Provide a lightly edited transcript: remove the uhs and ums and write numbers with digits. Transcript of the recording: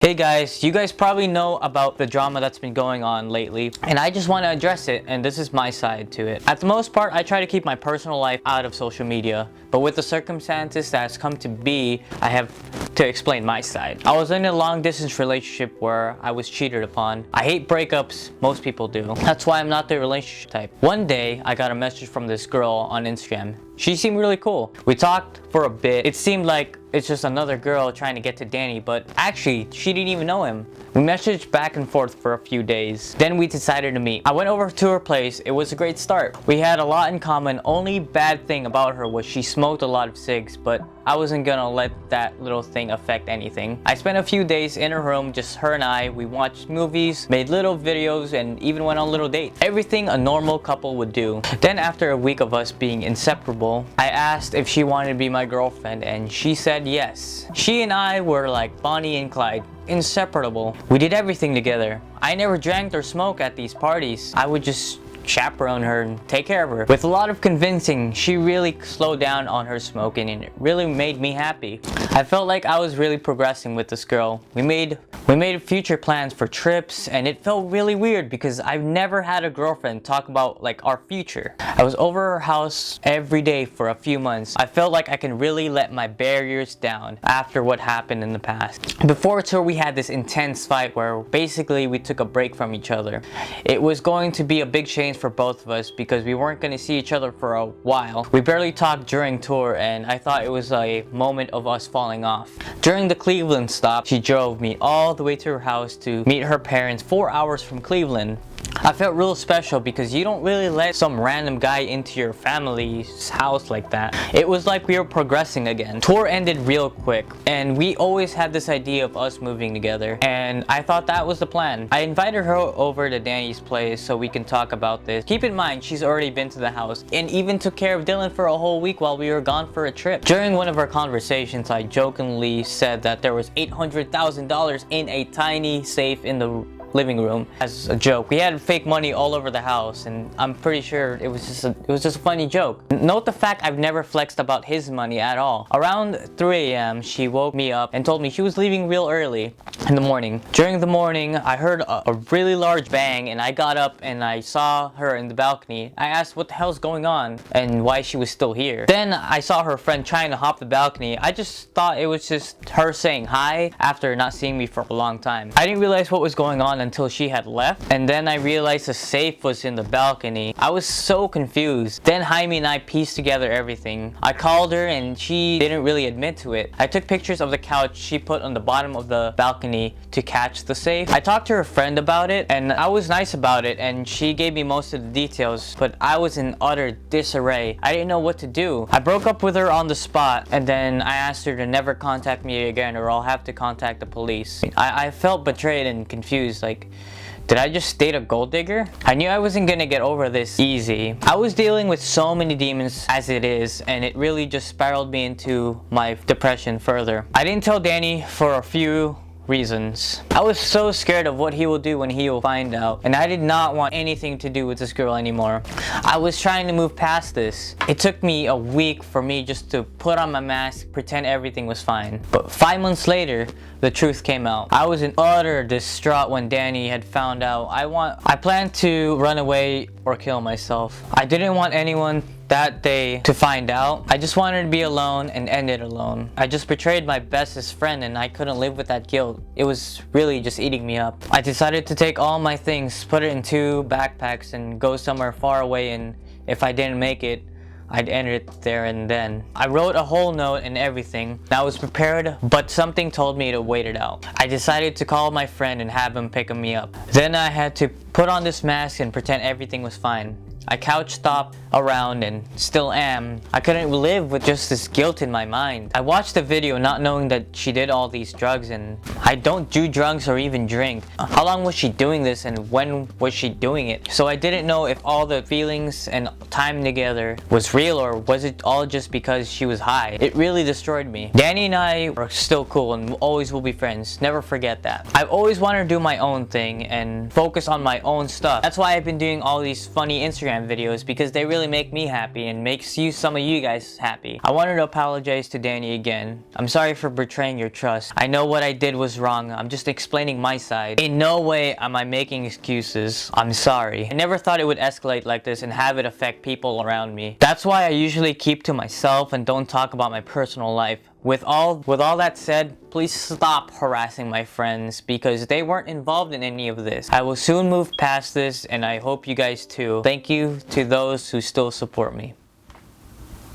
Hey guys, you guys probably know about the drama that's been going on lately, and I just want to address it, and this is my side to it. At the most part, I try to keep my personal life out of social media, but with the circumstances that's come to be, I have to explain my side. I was in a long distance relationship where I was cheated upon. I hate breakups, most people do. That's why I'm not the relationship type. One day, I got a message from this girl on Instagram. She seemed really cool. We talked for a bit. It seemed like it's just another girl trying to get to Danny, but actually, she didn't even know him. We messaged back and forth for a few days. Then we decided to meet. I went over to her place. It was a great start. We had a lot in common. Only bad thing about her was she smoked a lot of cigs, but I wasn't gonna let that little thing affect anything. I spent a few days in her room, just her and I. We watched movies, made little videos, and even went on little dates. Everything a normal couple would do. Then after a week of us being inseparable, I asked if she wanted to be my girlfriend, and she said yes. She and I were like Bonnie and Clyde, inseparable. We did everything together. I never drank or smoked at these parties. I would just chaperone her and take care of her. With a lot of convincing, she really slowed down on her smoking, and it really made me happy. I felt like I was really progressing with this girl. We made future plans for trips, and it felt really weird because I've never had a girlfriend talk about like our future. I was over her house every day for a few months. I felt like I can really let my barriers down after what happened in the past. Before tour, we had this intense fight where basically we took a break from each other. It was going to be a big change for both of us because we weren't going to see each other for a while. We barely talked during tour, and I thought it was a moment of us falling off. During the Cleveland stop, she drove me all the way to her house to meet her parents 4 hours from Cleveland. I felt real special because you don't really let some random guy into your family's house like that. It was like we were progressing again. Tour ended real quick, and we always had this idea of us moving together, and I thought that was the plan. I invited her over to Danny's place so we can talk about this. Keep in mind, she's already been to the house and even took care of Dylan for a whole week while we were gone for a trip. During one of our conversations, I jokingly said that there was $800,000 in a tiny safe in the living room as a joke. We had fake money all over the house, and I'm pretty sure it was just a funny joke. Note the fact I've never flexed about his money at all. Around 3 a.m. she woke me up and told me she was leaving real early in the morning. During the morning, I heard a really large bang, and I got up and I saw her in the balcony. I asked what the hell's going on and why she was still here. Then I saw her friend trying to hop the balcony. I just thought it was just her saying hi after not seeing me for a long time. I didn't realize what was going on until she had left, and then I realized the safe was in the balcony. I was so confused. Then Jaime and I pieced together everything. I called her and she didn't really admit to it. I took pictures of the couch she put on the bottom of the balcony to catch the safe. I talked to her friend about it, and I was nice about it, and she gave me most of the details, but I was in utter disarray. I didn't know what to do. I broke up with her on the spot, and then I asked her to never contact me again or I'll have to contact the police. I felt betrayed and confused. Like, did I just date a gold digger? I knew I wasn't gonna get over this easy. I was dealing with so many demons as it is, and it really just spiraled me into my depression further. I didn't tell Danny for a few reasons. I was so scared of what he will do when he will find out, and I did not want anything to do with this girl anymore. I was trying to move past this. It took me a week for me just to put on my mask, pretend everything was fine. But 5 months later, the truth came out. I was in utter distraught when Danny had found out. I planned to run away or kill myself. I didn't want anyone that day to find out. I just wanted to be alone and end it alone. I just betrayed my bestest friend, and I couldn't live with that guilt. It was really just eating me up. I decided to take all my things, put it in 2 backpacks, and go somewhere far away, and if I didn't make it, I'd end it there and then. I wrote a whole note and everything. I was prepared, but something told me to wait it out. I decided to call my friend and have him pick me up. Then I had to put on this mask and pretend everything was fine. I couch stopped around and still am. I couldn't live with just this guilt in my mind. I watched the video not knowing that she did all these drugs, and I don't do drugs or even drink. How long was she doing this, and when was she doing it? So I didn't know if all the feelings and time together was real, or was it all just because she was high. It really destroyed me. Danny and I are still cool and always will be friends. Never forget that. I've always wanted to do my own thing and focus on my own stuff. That's why I've been doing all these funny Instagram Instagram videos because they really make me happy and makes some of you guys happy. I wanted to apologize to Danny again. I'm sorry for betraying your trust. I know what I did was wrong. I'm just explaining my side. In no way am I making excuses. I'm sorry. I never thought it would escalate like this and have it affect people around me. That's why I usually keep to myself and don't talk about my personal life. With all that said, please stop harassing my friends because they weren't involved in any of this. I will soon move past this and I hope you guys too. Thank you to those who still support me.